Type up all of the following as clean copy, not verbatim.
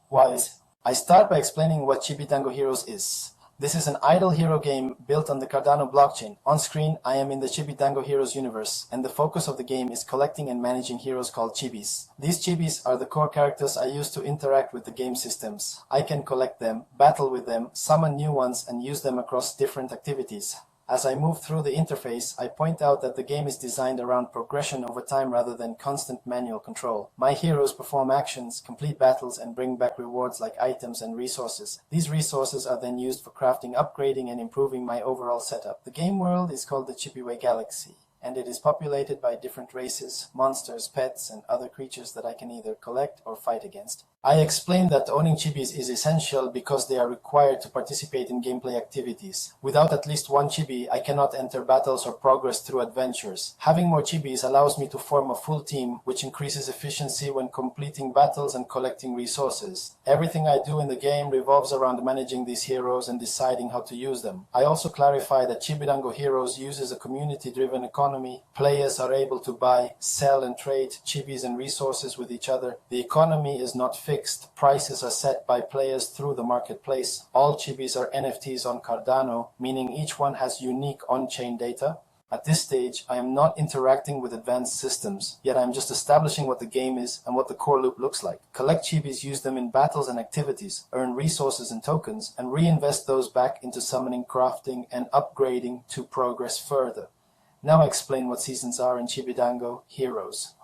Wise. I start by explaining what Chibidango Heroes is. This is an idle hero game built on the Cardano blockchain. On screen, I am in the Chibidango Heroes universe, and the focus of the game is collecting and managing heroes called chibis. These chibis are the core characters I use to interact with the game systems. I can collect them, battle with them, summon new ones, and use them across different activities. As I move through the interface, I point out that the game is designed around progression over time rather than constant manual control. My heroes perform actions, complete battles, and bring back rewards like items and resources. These resources are then used for crafting, upgrading, and improving my overall setup. The game world is called the Chibiway Galaxy, and it is populated by different races, monsters, pets, and other creatures that I can either collect or fight against. I explained that owning chibis is essential because they are required to participate in gameplay activities. Without at least one chibi, I cannot enter battles or progress through adventures. Having more chibis allows me to form a full team, which increases efficiency when completing battles and collecting resources. Everything I do in the game revolves around managing these heroes and deciding how to use them. I also clarify that Chibidango Heroes uses a community-driven economy. Players are able to buy, sell, and trade chibis and resources with each other. The economy is not fixed. Prices are set by players through the marketplace. All chibis are NFTs on Cardano, meaning each one has unique on-chain data. At this stage, I am not interacting with advanced systems, yet I am just establishing what the game is and what the core loop looks like. Collect chibis, use them in battles and activities, earn resources and tokens, and reinvest those back into summoning, crafting, and upgrading to progress further. Now I explain what seasons are in Chibidango Heroes.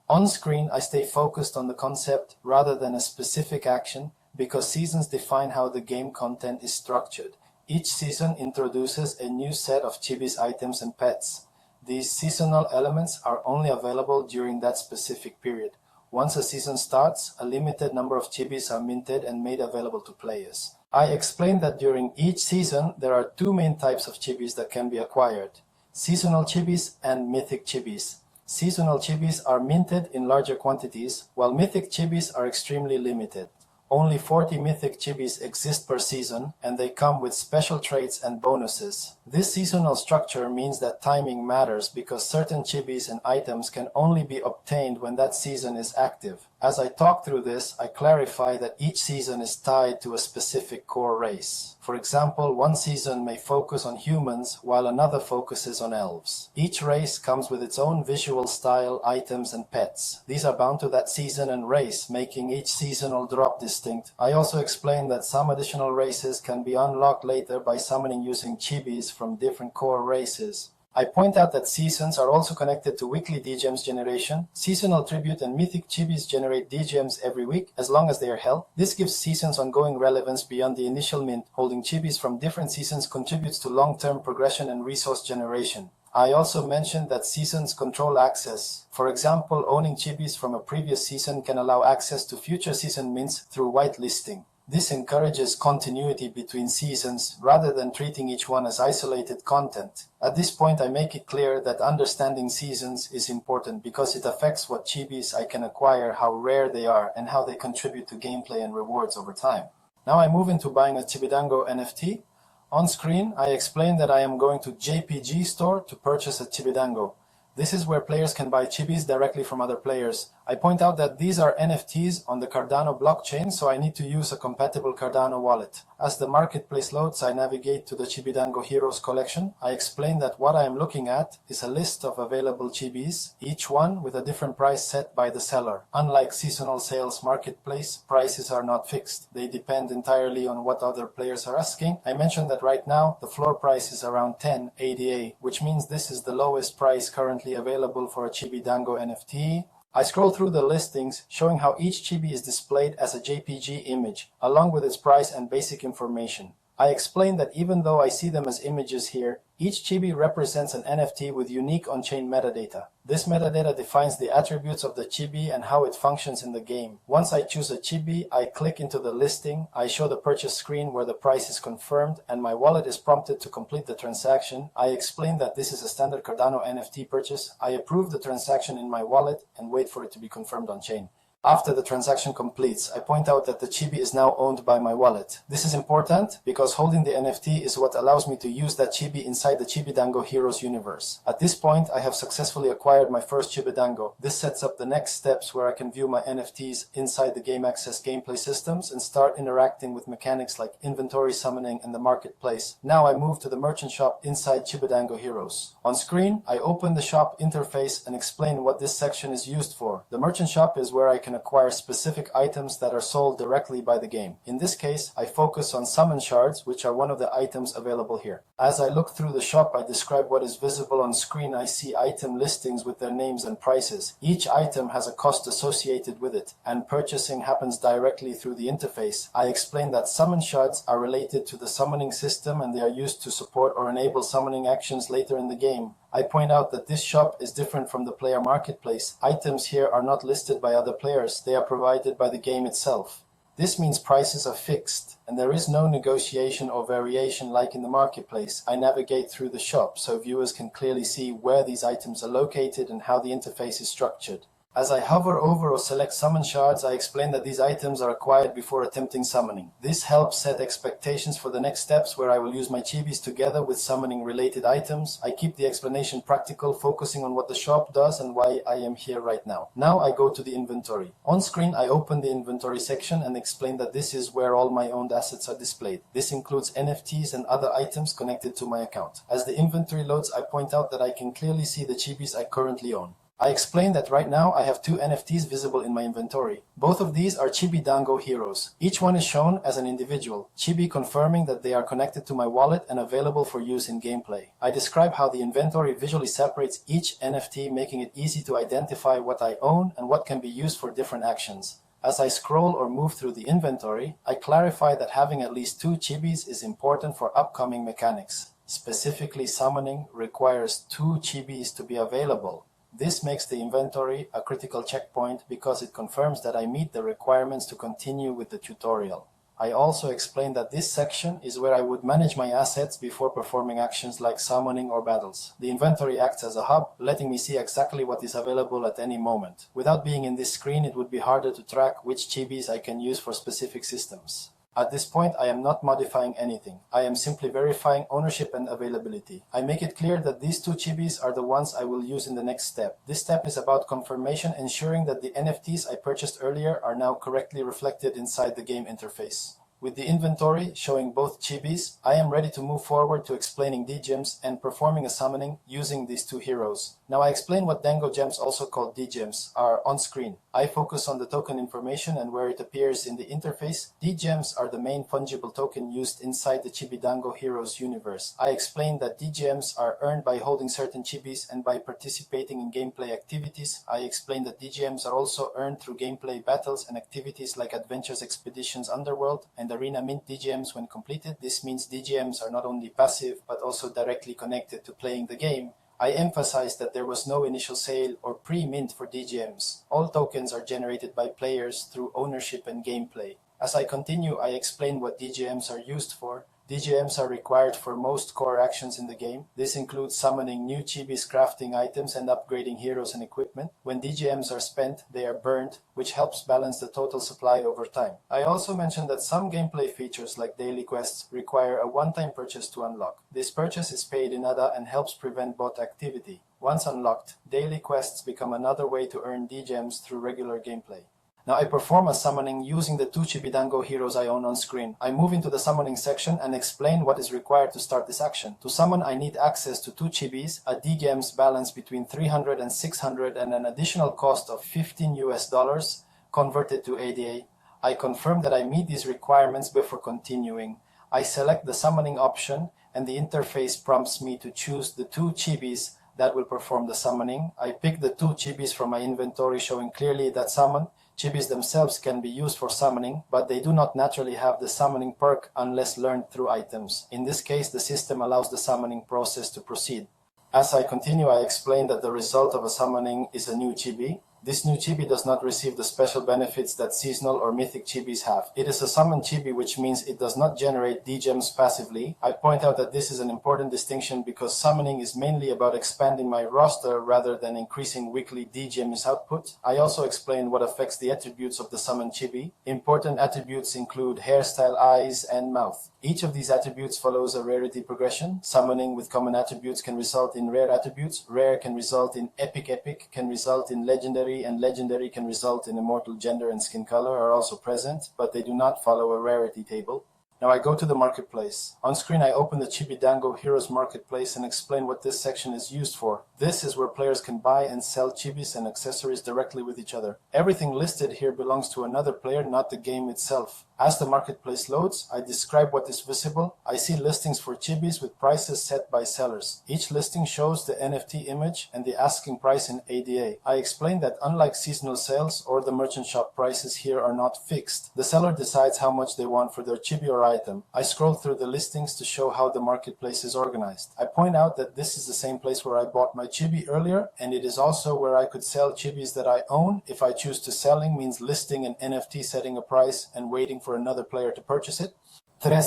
On screen, I stay focused on the concept rather than a specific action because seasons define how the game content is structured. Each season introduces a new set of chibis, items, and pets. These seasonal elements are only available during that specific period. Once a season starts, a limited number of chibis are minted and made available to players. I explained that during each season, there are two main types of chibis that can be acquired: seasonal chibis and mythic chibis. Seasonal chibis are minted in larger quantities, while mythic chibis are extremely limited. Only 40 mythic chibis exist per season, and they come with special traits and bonuses. This seasonal structure means that timing matters because certain chibis and items can only be obtained when that season is active. As I talk through this, I clarify that each season is tied to a specific core race. For example, one season may focus on humans while another focuses on elves. Each race comes with its own visual style, items, and pets. These are bound to that season and race, making each seasonal drop distinct. I also explain that some additional races can be unlocked later by summoning using chibis from different core races. I point out that seasons are also connected to weekly DGEMs generation. Seasonal tribute and mythic chibis generate DGEMs every week as long as they are held. This gives seasons ongoing relevance beyond the initial mint. Holding chibis from different seasons contributes to long-term progression and resource generation. I also mentioned that seasons control access. For example, owning chibis from a previous season can allow access to future season mints through whitelisting. This encourages continuity between seasons rather than treating each one as isolated content. At this point, I make it clear that understanding seasons is important because it affects what chibis I can acquire, how rare they are, and how they contribute to gameplay and rewards over time. Now I move into buying a Chibidango NFT. On screen, I explain that I am going to JPG store to purchase a Chibidango. This is where players can buy chibis directly from other players. I point out that these are NFTs on the Cardano blockchain, so I need to use a compatible Cardano wallet. As the marketplace loads, I navigate to the Chibidango Heroes collection. I explain that what I am looking at is a list of available chibis, each one with a different price set by the seller. Unlike seasonal sales marketplace, prices are not fixed. They depend entirely on what other players are asking. I mentioned that right now, the floor price is around 10 ADA, which means this is the lowest price currently available for a Chibidango NFT. I scroll through the listings showing how each chibi is displayed as a JPG image, along with its price and basic information. I explain that even though I see them as images here, each chibi represents an NFT with unique on-chain metadata. This metadata defines the attributes of the chibi and how it functions in the game. Once I choose a chibi, I click into the listing, I show the purchase screen where the price is confirmed, and my wallet is prompted to complete the transaction. I explain that this is a standard Cardano NFT purchase. I approve the transaction in my wallet and wait for it to be confirmed on-chain. After the transaction completes, I point out that the chibi is now owned by my wallet. This is important because holding the NFT is what allows me to use that chibi inside the Chibidango Heroes universe. At this point, I have successfully acquired my first Chibidango. This sets up the next steps where I can view my NFTs inside the game access gameplay systems and start interacting with mechanics like inventory summoning and the marketplace. Now I move to the merchant shop inside Chibidango Heroes. On screen, I open the shop interface and explain what this section is used for. The merchant shop is where I can acquire specific items that are sold directly by the game. In this case, I focus on summon shards, which are one of the items available here. As I look through the shop, I describe what is visible on screen. I see item listings with their names and prices. Each item has a cost associated with it, and purchasing happens directly through the interface. I explain that summon shards are related to the summoning system and they are used to support or enable summoning actions later in the game. I point out that this shop is different from the player marketplace. Items here are not listed by other players, they are provided by the game itself. This means prices are fixed, and there is no negotiation or variation like in the marketplace. I navigate through the shop so viewers can clearly see where these items are located and how the interface is structured. As I hover over or select summon shards, I explain that these items are acquired before attempting summoning. This helps set expectations for the next steps where I will use my chibis together with summoning related items. I keep the explanation practical, focusing on what the shop does and why I am here right now. Now I go to the inventory. On screen, I open the inventory section and explain that this is where all my owned assets are displayed. This includes NFTs and other items connected to my account. As the inventory loads, I point out that I can clearly see the chibis I currently own. I explain that right now I have two NFTs visible in my inventory. Both of these are Chibidango Heroes. Each one is shown as an individual, Chibi confirming that they are connected to my wallet and available for use in gameplay. I describe how the inventory visually separates each NFT, making it easy to identify what I own and what can be used for different actions. As I scroll or move through the inventory, I clarify that having at least two chibis is important for upcoming mechanics. Specifically, summoning requires two chibis to be available. This makes the inventory a critical checkpoint because it confirms that I meet the requirements to continue with the tutorial. I also explain that this section is where I would manage my assets before performing actions like summoning or battles. The inventory acts as a hub, letting me see exactly what is available at any moment. Without being in this screen, it would be harder to track which chibis I can use for specific systems. At this point, I am not modifying anything. I am simply verifying ownership and availability. I make it clear that these two chibis are the ones I will use in the next step. This step is about confirmation, ensuring that the NFTs I purchased earlier are now correctly reflected inside the game interface. With the inventory showing both chibis, I am ready to move forward to explaining D-gems and performing a summoning using these two heroes. Now I explain what Dango gems, also called D-gems, are on screen. I focus on the token information and where it appears in the interface. D-gems are the main fungible token used inside the Chibidango Heroes universe. I explain that D-gems are earned by holding certain chibis and by participating in gameplay activities. I explain that D-gems are also earned through gameplay battles and activities like Adventures Expeditions Underworld and Arena Mint DGMs when completed. This means DGMs are not only passive but also directly connected to playing the game. I emphasize that there was no initial sale or pre-mint for DGMs. All tokens are generated by players through ownership and gameplay. As I continue, I explain what DGMs are used for. DGMs are required for most core actions in the game. This includes summoning new chibis, crafting items, and upgrading heroes and equipment. When DGMs are spent, they are burned, which helps balance the total supply over time. I also mentioned that some gameplay features like daily quests require a one-time purchase to unlock. This purchase is paid in ADA and helps prevent bot activity. Once unlocked, daily quests become another way to earn DGMs through regular gameplay. Now I perform a summoning using the two Chibidango heroes I own on screen. I move into the summoning section and explain what is required to start this action. To summon, I need access to two chibis, a D-gems balance between 300 and 600, and an additional cost of $15 converted to ADA. I confirm that I meet these requirements before continuing. I select the summoning option and the interface prompts me to choose the two chibis that will perform the summoning. I pick the two chibis from my inventory, showing clearly that summon. Chibis themselves can be used for summoning, but they do not naturally have the summoning perk unless learned through items. In this case, the system allows the summoning process to proceed. As I continue, I explain that the result of a summoning is a new chibi. This new chibi does not receive the special benefits that seasonal or mythic chibis have. It is a summon chibi, which means it does not generate D-gems passively. I point out that this is an important distinction because summoning is mainly about expanding my roster rather than increasing weekly D-gems output. I also explain what affects the attributes of the summon chibi. Important attributes include hairstyle, eyes, and mouth. Each of these attributes follows a rarity progression. Summoning with common attributes can result in rare attributes, rare can result in epic can result in legendary, and legendary can result in immortal. Gender and skin color are also present, but they do not follow a rarity table. Now I go to the marketplace. On screen I open the Chibidango Heroes Marketplace and explain what this section is used for. This is where players can buy and sell chibis and accessories directly with each other. Everything listed here belongs to another player, not the game itself. As the marketplace loads, I describe what is visible. I see listings for chibis with prices set by sellers. Each listing shows the NFT image and the asking price in ADA. I explain that unlike seasonal sales or the merchant shop, prices here are not fixed. The seller decides how much they want for their chibi or item. I scroll through the listings to show how the marketplace is organized. I point out that this is the same place where I bought my chibi earlier, and it is also where I could sell chibis that I own. If I choose to selling means listing an NFT, setting a price, and waiting for another player to purchase it. 3.